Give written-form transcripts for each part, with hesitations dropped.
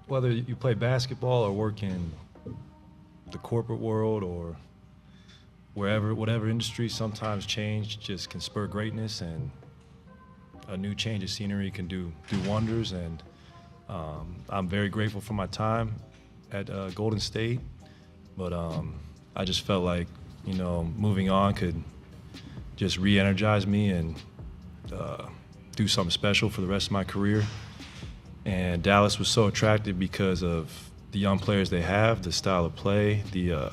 Whether you play basketball or work in the corporate world or whatever industry, sometimes change just can spur greatness, and a new change of scenery can do wonders. And I'm very grateful for my time at Golden State, but I just felt like, moving on could just re-energize me and do something special for the rest of my career. And Dallas was so attractive because of the young players they have, the style of play, the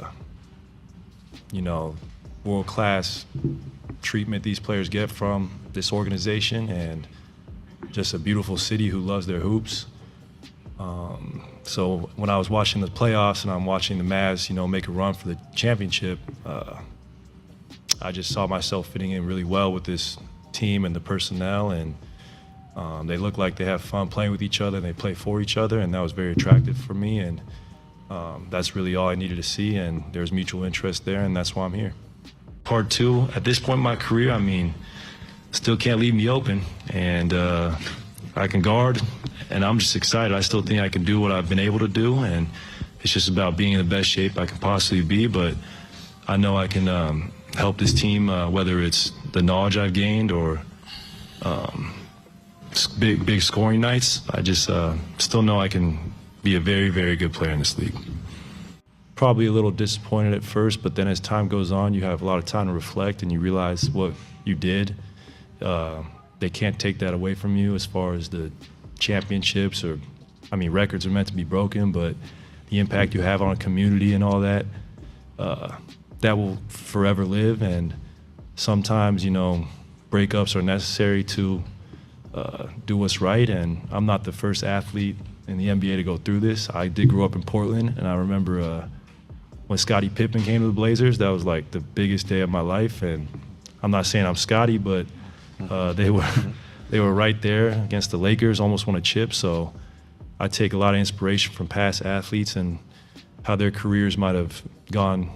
world-class treatment these players get from this organization, and just a beautiful city who loves their hoops. So when I was watching the playoffs and I'm watching the Mavs, make a run for the championship, I just saw myself fitting in really well with this team and the personnel, and they look like they have fun playing with each other and they play for each other, and that was very attractive for me, and that's really all I needed to see, and there's mutual interest there, and that's why I'm here. Part two, at this point in my career, still can't leave me open, and I can guard, and I'm just excited. I still think I can do what I've been able to do, and it's just about being in the best shape I can possibly be, but I know I can help this team, whether it's the knowledge I've gained or big scoring nights. I just still know I can be a very, very good player in this league. Probably a little disappointed at first, but then as time goes on, you have a lot of time to reflect and you realize what you did. They can't take that away from you as far as the championships records are meant to be broken, but the impact you have on a community and all that, that will forever live. And sometimes, breakups are necessary to do what's right, and I'm not the first athlete in the NBA to go through this. I did grow up in Portland, and I remember when Scottie Pippen came to the Blazers, that was like the biggest day of my life. And I'm not saying I'm Scottie, but they were right there against the Lakers, almost won a chip. So I take a lot of inspiration from past athletes and how their careers might have gone,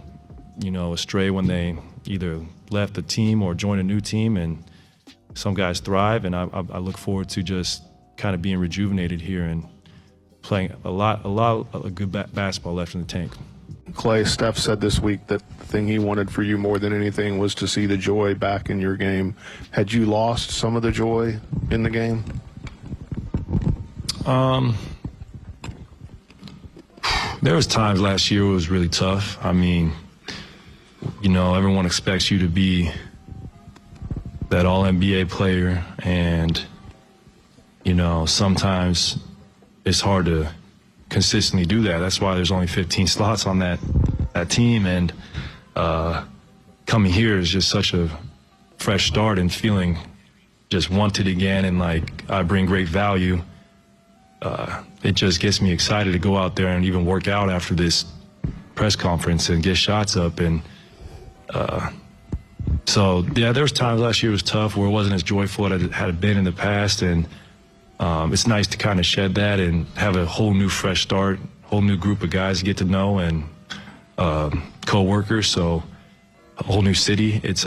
astray when they either left the team or joined a new team. And some guys thrive, and I look forward to just kind of being rejuvenated here and playing a lot of good basketball left in the tank. Klay, Steph said this week that the thing he wanted for you more than anything was to see the joy back in your game. Had you lost some of the joy in the game? There was times last year it was really tough. Everyone expects you to be that all-NBA player, and, sometimes it's hard to consistently do that. That's why there's only 15 slots on that team, and coming here is just such a fresh start and feeling just wanted again, and like I bring great value. It just gets me excited to go out there and even work out after this press conference and get shots up. And so, yeah, there was times last year was tough where it wasn't as joyful as it had been in the past, and it's nice to kind of shed that and have a whole new fresh start, whole new group of guys to get to know, and co-workers, so a whole new city. It's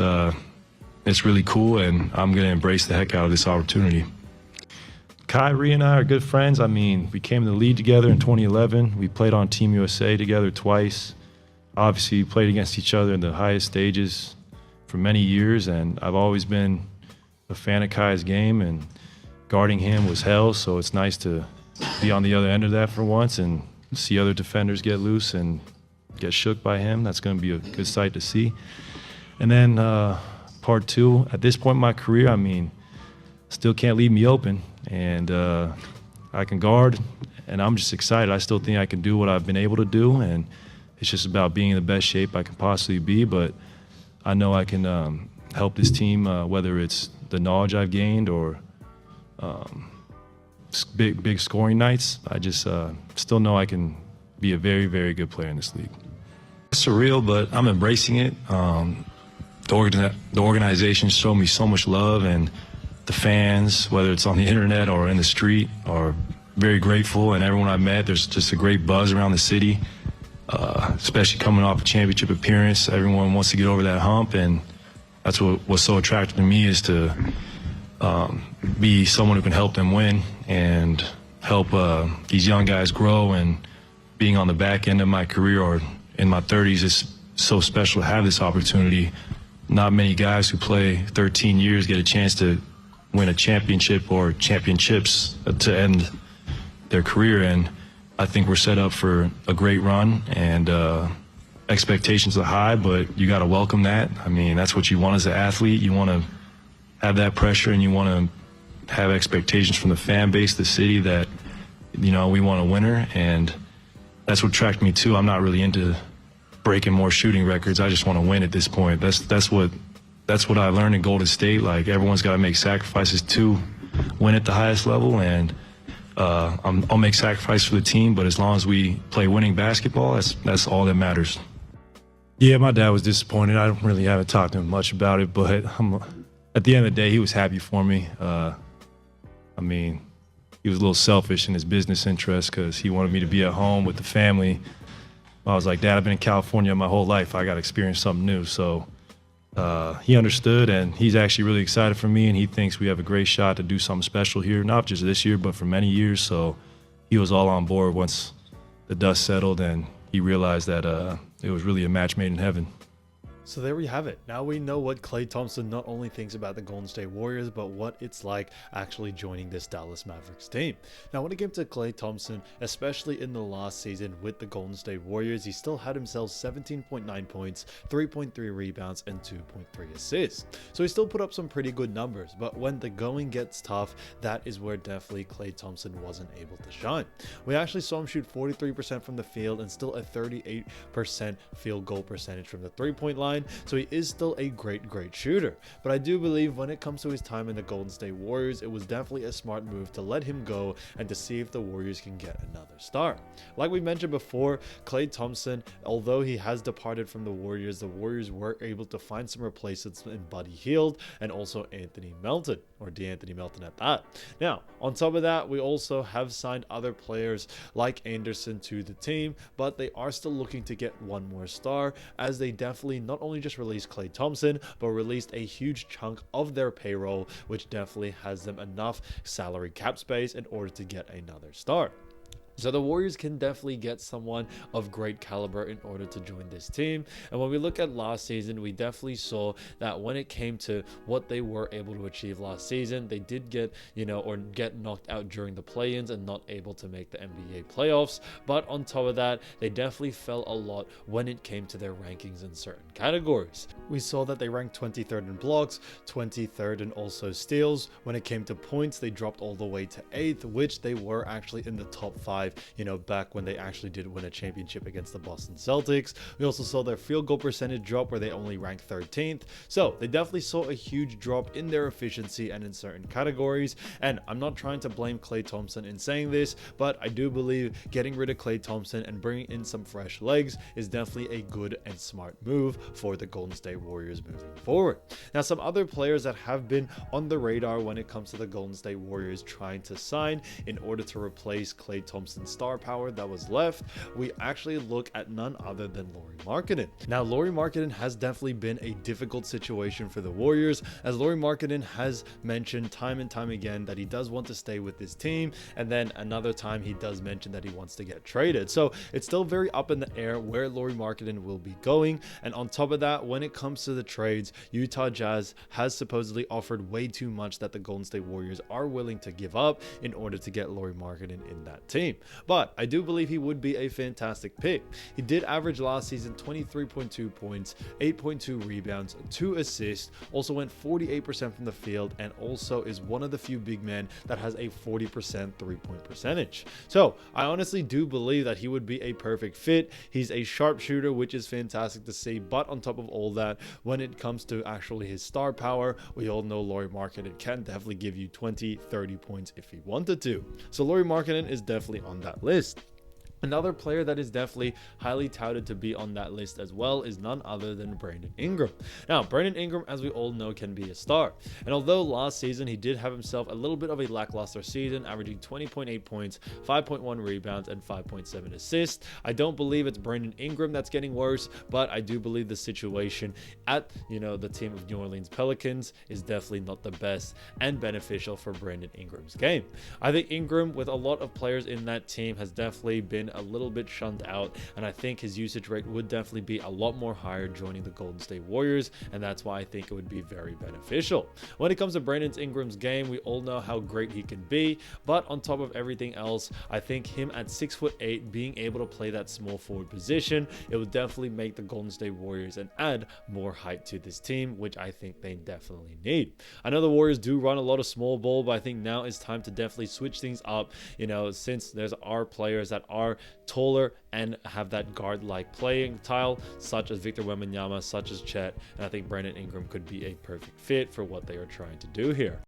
really cool, and I'm going to embrace the heck out of this opportunity. Kyrie and I are good friends. We came to the league together in 2011. We played on Team USA together twice. Obviously, we played against each other in the highest stages for many years, and I've always been a fan of Kai's game, and guarding him was hell, so it's nice to be on the other end of that for once and see other defenders get loose and get shook by him. That's going to be a good sight to see. And then part two, at this point in my career, still can't leave me open, and I can guard, and I'm just excited. I still think I can do what I've been able to do, and it's just about being in the best shape I can possibly be, but I know I can help this team, whether it's the knowledge I've gained or big scoring nights. I just still know I can be a very, very good player in this league. It's surreal, but I'm embracing it. The organization showed me so much love, and the fans, whether it's on the internet or in the street, are very grateful, and everyone I've met, there's just a great buzz around the city, especially coming off a championship appearance. Everyone wants to get over that hump, and that's what's so attractive to me, is to be someone who can help them win and help these young guys grow. And being on the back end of my career or in my 30s is so special to have this opportunity. Not many guys who play 13 years get a chance to win a championship or championships to end their career. And I think we're set up for a great run, and expectations are high, but you got to welcome that. I mean, that's what you want as an athlete. You want to have that pressure, and you want to have expectations from the fan base, the city, that, you know, we want a winner. And that's what attracted me too. I'm not really into breaking more shooting records. I just want to win at this point. That's what I learned in Golden State. Like, everyone's got to make sacrifices to win at the highest level, and I'll make sacrifices for the team, but as long as we play winning basketball, that's all that matters. Yeah, my dad was disappointed. I don't really haven't talked to him much about it, but at the end of the day, he was happy for me. I mean, he was a little selfish in his business interests because he wanted me to be at home with the family. I was like, Dad, I've been in California my whole life. I got to experience something new. So he understood, and he's actually really excited for me, and he thinks we have a great shot to do something special here, not just this year, but for many years. So he was all on board once the dust settled, and he realized that it was really a match made in heaven. So there we have it. Now we know what Klay Thompson not only thinks about the Golden State Warriors, but what it's like actually joining this Dallas Mavericks team. Now, when it came to Klay Thompson, especially in the last season with the Golden State Warriors, he still had himself 17.9 points, 3.3 rebounds, and 2.3 assists. So he still put up some pretty good numbers, but when the going gets tough, that is where definitely Klay Thompson wasn't able to shine. We actually saw him shoot 43% from the field and still a 38% field goal percentage from the three-point line. So he is still a great shooter, but I do believe when it comes to his time in the Golden State Warriors, it was definitely a smart move to let him go and to see if the Warriors can get another star. Like we mentioned before, Klay Thompson, although he has departed from the Warriors were able to find some replacements in Buddy Hield and also Anthony Melton, or DeAnthony Melton at that. Now, on top of that, we also have signed other players like Anderson to the team, but they are still looking to get one more star, as they definitely not only just released Klay Thompson, but released a huge chunk of their payroll, which definitely has them enough salary cap space in order to get another star. So the Warriors can definitely get someone of great caliber in order to join this team. And when we look at last season, we definitely saw that when it came to what they were able to achieve last season, they did get, get knocked out during the play-ins and not able to make the NBA playoffs. But on top of that, they definitely fell a lot when it came to their rankings in certain categories. We saw that they ranked 23rd in blocks, 23rd in also steals. When it came to points, they dropped all the way to 8th, which they were actually in the top 5, back when they actually did win a championship against the Boston Celtics. We also saw their field goal percentage drop, where they only ranked 13th. So they definitely saw a huge drop in their efficiency and in certain categories. And I'm not trying to blame Klay Thompson in saying this, but I do believe getting rid of Klay Thompson and bringing in some fresh legs is definitely a good and smart move for the Golden State Warriors moving forward. Now, some other players that have been on the radar when it comes to the Golden State Warriors trying to sign in order to replace Klay Thompson's star power that was left, we actually look at none other than Lauri Markkanen. Now, Lauri Markkanen has definitely been a difficult situation for the Warriors, as Lauri Markkanen has mentioned time and time again that he does want to stay with this team, and then another time he does mention that he wants to get traded. So it's still very up in the air where Lauri Markkanen will be going. And on top of that, when it comes to the trades, Utah Jazz has supposedly offered way too much that the Golden State Warriors are willing to give up in order to get Lauri Markkanen in that team. But I do believe he would be a fantastic pick. He did average last season 23.2 points, 8.2 rebounds, 2 assists, also went 48% from the field, and also is one of the few big men that has a 40% three-point percentage. So I honestly do believe that he would be a perfect fit. He's a sharpshooter, which is fantastic to see, but on top of all that, when it comes to actually his star power, we all know Lauri Markkanen can definitely give you 20, 30 points if he wanted to. So Lauri Markkanen is definitely on that list. Another player that is definitely highly touted to be on that list as well is none other than Brandin Ingram. Now, Brandin Ingram, as we all know, can be a star. And although last season he did have himself a little bit of a lackluster season, averaging 20.8 points, 5.1 rebounds, and 5.7 assists, I don't believe it's Brandin Ingram that's getting worse, but I do believe the situation at, the team of New Orleans Pelicans is definitely not the best and beneficial for Brandin Ingram's game. I think Ingram, with a lot of players in that team, has definitely been a little bit shunned out, and I think his usage rate would definitely be a lot more higher joining the Golden State Warriors, and that's why I think it would be very beneficial. When it comes to Brandon Ingram's game, we all know how great he can be, but on top of everything else, I think him at 6'8", being able to play that small forward position, it would definitely make the Golden State Warriors and add more height to this team, which I think they definitely need. I know the Warriors do run a lot of small ball, but I think now is time to definitely switch things up, since there's our players that are taller and have that guard-like playing style, such as Victor Wembanyama, such as Chet, and I think Brandon Ingram could be a perfect fit for what they are trying to do here.